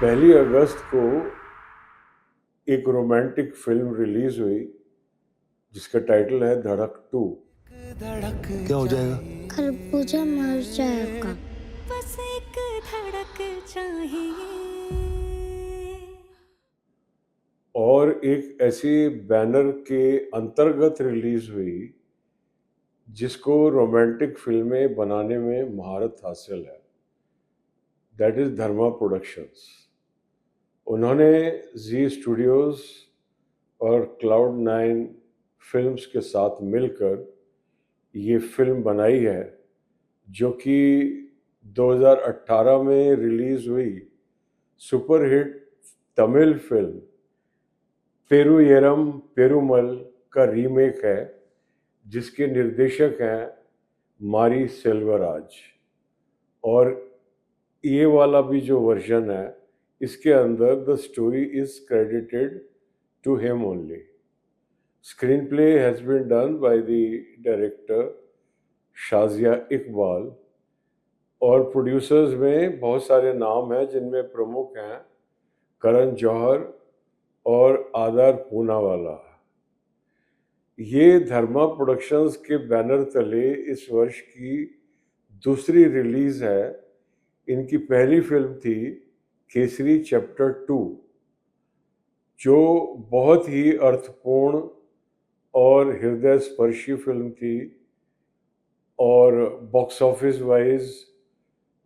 1 अगस्त को एक romantic film release हुई जिसका टाइटल है धड़क 2। क्या हो जाएगा? खरबूजा मर जाएगा। बस एक धड़क चाहिए। और एक ऐसे बैनर के अंतर्गत रिलीज हुई जिसको रोमांटिक फिल्में बनाने में महारत हासिल है, दैट इज धर्मा प्रोडक्शंस। उन्होंने जी स्टूडियोज और क्लाउड 9 फिल्म्स के साथ मिलकर ये फिल्म बनाई है, जो कि 2018 में रिलीज हुई सुपरहिट तमिल फिल्म पेरुयरम पेरुमल का रीमेक है, जिसके निर्देशक हैं मारी सेल्वराज। और ये वाला भी जो वर्जन है, इसके अंदर the story is credited to him only. Screenplay has been done by the director Shazia Iqbal. और प्रोड्यूसर्स में बहुत सारे नाम हैं, जिनमें प्रमुख हैं करण जौहर और आदर पूनावाला। ये धर्मा प्रोडक्शंस के बैनर तले इस वर्ष की दूसरी रिलीज है। इनकी पहली फिल्म थी केसरी चैप्टर 2, जो बहुत ही अर्थपूर्ण और हृदय स्पर्शी फिल्म थी। और बॉक्स ऑफिस वाइज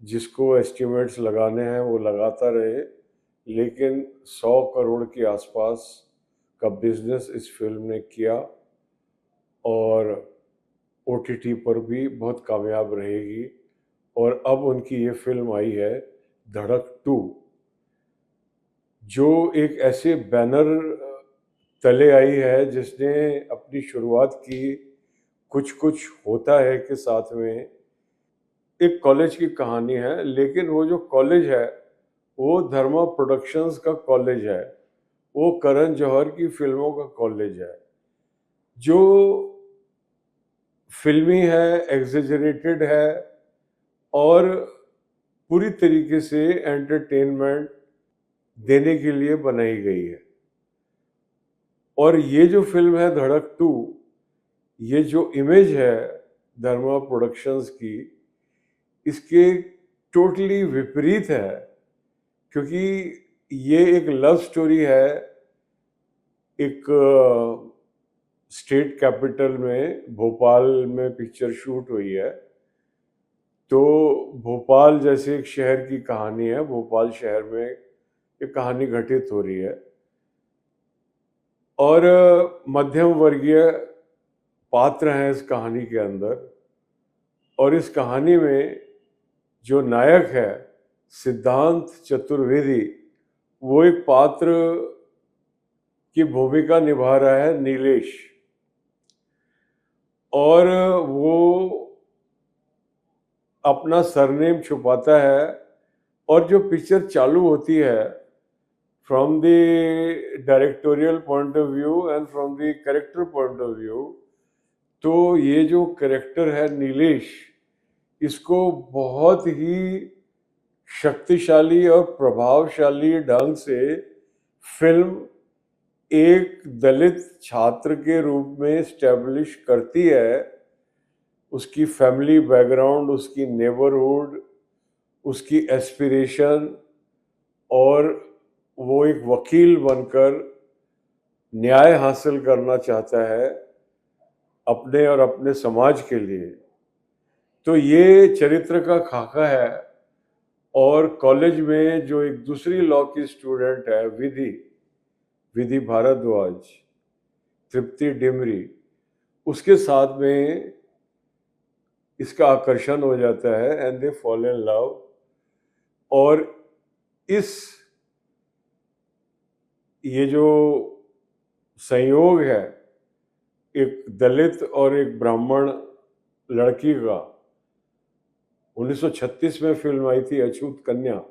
जिसको एस्टिमेट्स लगाने हैं वो लगाता रहे, लेकिन 100 करोड़ के आसपास का बिजनेस इस फिल्म ने किया और OTT पर भी बहुत कामयाब रहेगी। और अब उनकी ये फिल्म आई है धड़क 2, जो एक ऐसे बैनर तले आई है जिसने अपनी शुरुआत की कुछ कुछ होता है के साथ में। एक कॉलेज की कहानी है, लेकिन वो जो कॉलेज है वो धर्मा प्रोडक्शंस का कॉलेज है, वो करण जौहर की फिल्मों का कॉलेज है, जो फिल्मी है, एग्जेजरेटेड है और पूरी तरीके से एंटरटेनमेंट देने के लिए बनाई गई है। और ये जो फिल्म है धड़क 2, ये जो इमेज है धर्मा प्रोडक्शंस की, इसके टोटली विपरीत है, क्योंकि ये एक लव स्टोरी है। एक स्टेट कैपिटल में भोपाल में पिक्चर शूट हुई है। तो भोपाल जैसे एक शहर की कहानी है, भोपाल शहर में एक कहानी घटित हो रही है। और मध्यम वर्गीय पात्र हैं इस कहानी के अंदर। और इस कहानी में जो नायक है सिद्धांत चतुर्वेदी, वो एक पात्र की भूमिका निभा रहा है नीलेश। और वो अपना सरनेम छुपाता है। और जो पिक्चर चालू होती है, from the directorial point of view and from the character point of view, तो ये जो कैरेक्टर है नीलेश, इसको बहुत ही शक्तिशाली और प्रभावशाली ढंग से फिल्म एक दलित छात्र के रूप में स्टैब्लिश करती है। उसकी फैमिली बैकग्राउंड, उसकी नेबरहुड, उसकी एस्पिरेशन, और वो एक वकील बनकर न्याय हासिल करना चाहता है अपने और अपने समाज के लिए। तो ये चरित्र का खाका है। और कॉलेज में जो एक दूसरी लॉ की स्टूडेंट है विधि भारद्वाज, तृप्ति डिमरी, उसके साथ में इसका आकर्षण हो जाता है and they fall in love. और इस ये जो संयोग है एक दलित और एक ब्राह्मण लड़की का, 1936 में फिल्म आई थी अछूत कन्या,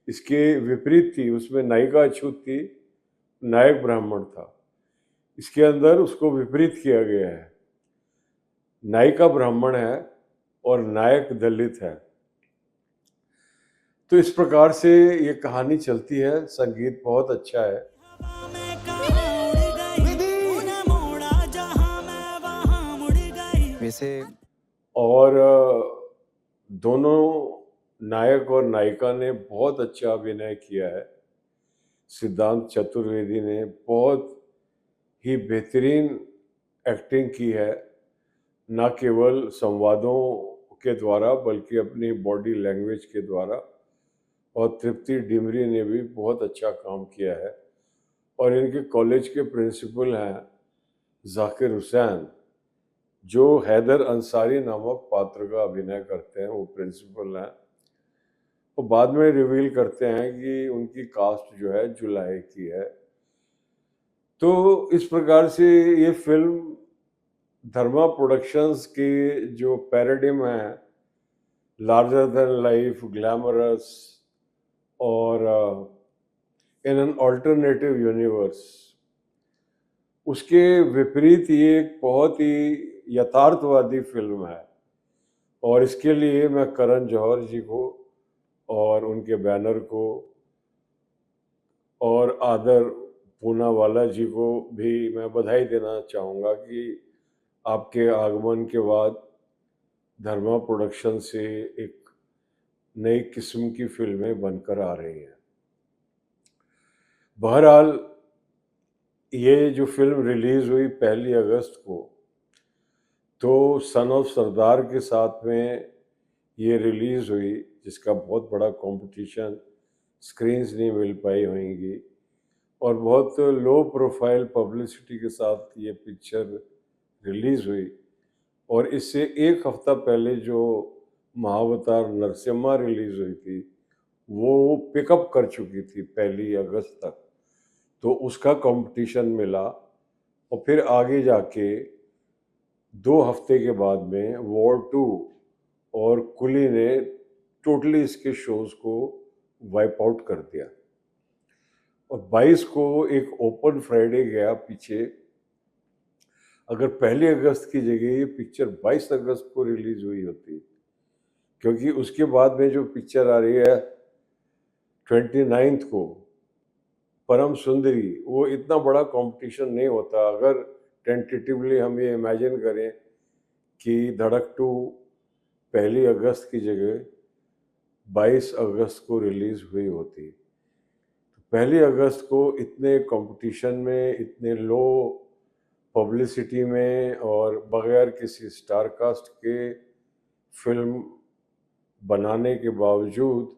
इसके विपरीत थी। उसमें नायिका अछूत थी, नायक ब्राह्मण था। इसके अंदर उसको विपरीत किया गया है, नायिका ब्राह्मण है और नायक दलित है। तो इस प्रकार से ये कहानी चलती है। संगीत बहुत अच्छा है। हवा में कहाँ उड़ गई तूने मोड़ा जहाँ मैं वहाँ मुड़ गई वैसे और दोनों नायक और नायिका ने बहुत अच्छा अभिनय किया है। सिद्धांत चतुर्वेदी ने बहुत ही बेहतरीन एक्टिंग की है, ना केवल संवादों के द्वारा बल्कि अपनी बॉडी लैंग्वेज के द्वारा। और तृप्ति डिमरी ने भी बहुत अच्छा काम किया है। और इनके कॉलेज के प्रिंसिपल हैं जाकिर हुसैन, जो हैदर अंसारी नामक पात्र का अभिनय करते हैं, वो प्रिंसिपल हैं। वो बाद में रिवील करते हैं कि उनकी कास्ट जो है जुलाहे की है। तो इस प्रकार से ये फिल्म धर्मा प्रोडक्शंस की जो पैराडिम है, लार्जर देन लाइफ, ग्लैमरस और इन एन ऑल्टरनेटिव यूनिवर्स, उसके विपरीत ये एक बहुत ही यथार्थवादी फिल्म है। और इसके लिए मैं करण जौहर जी को और उनके बैनर को और आदर पूनावाला जी को भी मैं बधाई देना चाहूँगा कि आपके आगमन के बाद धर्मा प्रोडक्शन से एक नई किस्म की फिल्में बनकर आ रही हैं। बहरहाल ये जो फिल्म रिलीज़ हुई 1 अगस्त को, तो सन ऑफ सरदार के साथ में ये रिलीज़ हुई, जिसका बहुत बड़ा कंपटीशन, स्क्रीन्स नहीं मिल पाई होंगी और बहुत लो प्रोफाइल पब्लिसिटी के साथ ये पिक्चर रिलीज़ हुई। और इससे एक हफ्ता पहले जो महाअवतार नरसिम्हा रिलीज़ हुई थी, वो पिकअप कर चुकी थी 1 अगस्त तक, तो उसका कंपटीशन मिला। और फिर आगे जाके 2 हफ्ते के बाद में वॉर 2 और कुली ने टोटली इसके शोज़ को वाइप आउट कर दिया। और 22 को एक ओपन फ्राइडे गया पीछे। अगर 1 अगस्त की जगह ये पिक्चर 22 अगस्त को रिलीज़ हुई होती, क्योंकि उसके बाद में जो पिक्चर आ रही है 29 को, परम सुंदरी, वो इतना बड़ा कंपटीशन नहीं होता। अगर टेंटेटिवली हम ये इमेजिन करें कि धड़क 2 1 अगस्त की जगह 22 अगस्त को रिलीज़ हुई होती, तो 1 अगस्त को इतने कंपटीशन में, इतने लो पब्लिसिटी में और बगैर किसी स्टार कास्ट के फिल्म बनाने के बावजूद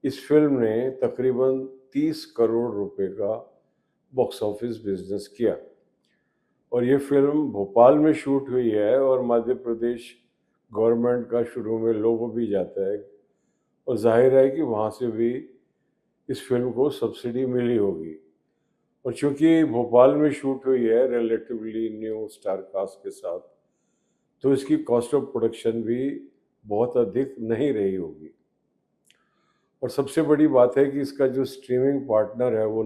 इस फिल्म ने तकरीबन 30 करोड़ रुपए का बॉक्स ऑफिस बिजनेस किया। और ये फिल्म भोपाल में शूट हुई है और मध्य प्रदेश गवर्नमेंट का शुरू में लोगो भी जाता है और जाहिर है कि वहाँ से भी इस फिल्म को सब्सिडी मिली होगी। और चूँकि भोपाल में शूट हुई है रिलेटिवली न्यू स्टार कास्ट के साथ, तो इसकी कॉस्ट ऑफ प्रोडक्शन भी बहुत अधिक नहीं रही होगी। और सबसे बड़ी बात है कि इसका जो स्ट्रीमिंग पार्टनर है वो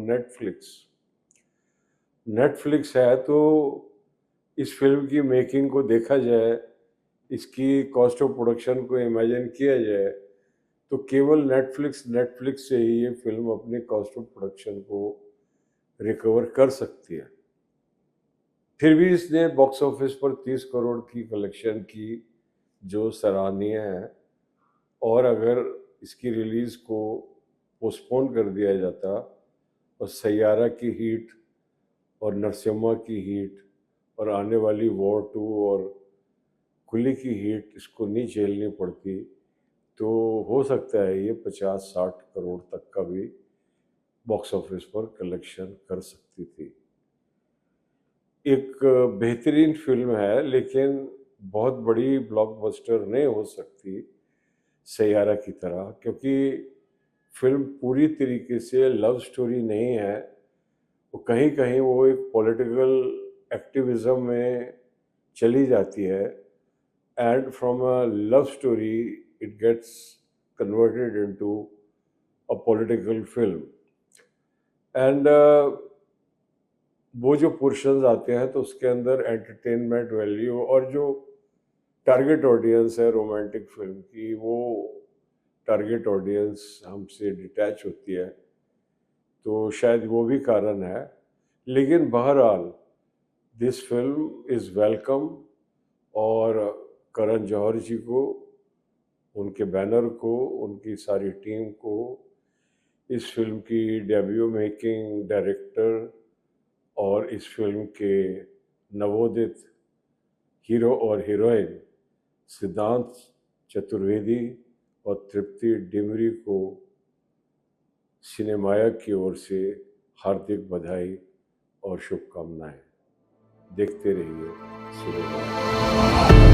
नेटफ्लिक्स है। तो इस फिल्म की मेकिंग को देखा जाए, इसकी कॉस्ट ऑफ प्रोडक्शन को इमेजिन किया जाए, तो केवल नेटफ्लिक्स से ही ये फिल्म अपने कॉस्ट ऑफ प्रोडक्शन को रिकवर कर सकती है। फिर भी इसने बॉक्स ऑफिस पर 30 करोड़ की कलेक्शन की, जो सराहनीय है। और अगर इसकी रिलीज़ को पोस्टपोन कर दिया जाता और सैयारा की हीट और नरसिम्हा की हीट और आने वाली वॉर 2 और कुली की हीट इसको नहीं झेलनी पड़ती, तो हो सकता है ये 50-60 करोड़ तक का भी बॉक्स ऑफिस पर कलेक्शन कर सकती थी। एक बेहतरीन फिल्म है, लेकिन बहुत बड़ी ब्लॉकबस्टर नहीं हो सकती सैयारा की तरह, क्योंकि फिल्म पूरी तरीके से लव स्टोरी नहीं है। वो कहीं कहीं वो एक पॉलिटिकल एक्टिविज़म में चली जाती है and from a love story it gets converted into a political film. And वो जो पोर्शंस आते हैं तो उसके अंदर एंटरटेनमेंट वैल्यू और जो टारगेट ऑडियंस है रोमांटिक फिल्म की, वो टारगेट ऑडियंस हमसे डिटैच होती है, तो शायद वो भी कारण है। लेकिन बहरहाल दिस फिल्म इज़ वेलकम, और करण जौहर जी को, उनके बैनर को, उनकी सारी टीम को, इस फिल्म की डेब्यू मेकिंग डायरेक्टर और इस फिल्म के नवोदित हीरो और हीरोइन सिद्धांत चतुर्वेदी और तृप्ति डिमरी को सिनेमाया की ओर से हार्दिक बधाई और शुभकामनाएं। देखते रहिए सिनेमा।